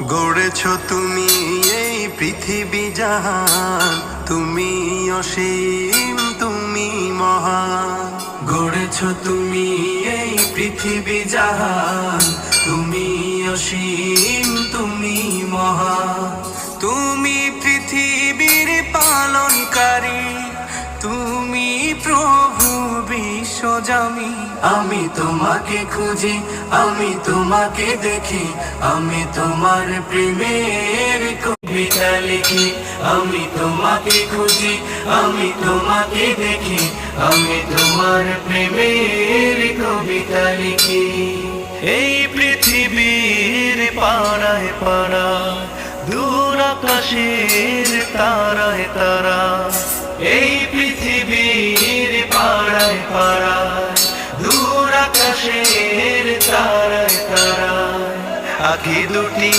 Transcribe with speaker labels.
Speaker 1: গড়েছ তুমি এই পৃথিবী জাহান, তুমি অসীম তুমি মহান। গড়েছ তুমি এই পৃথিবী জাহান, তুমি অসীম তুমি মহান। তুমি পৃথিবীর পালনকারী, তুমি প্রভু বিশ্বজামি। আমি তোমাকে খুঁজি, আমি তোমাকে দেখি, আমি তোমার প্রেমের কবিতা লিখি। আমি তোমাকে খুঁজি, আমি তোমাকে দেখি, আমি তোমার প্রেমের কবিতা লিখি। এই পৃথিবীর পাড়ায় পাড়ায়, দূর আকাশের তারায় তারা, এই পৃথিবীর পাড়ায় পাড়ায়, দূর আকাশের তারায় তারায়, আঁখি দুটি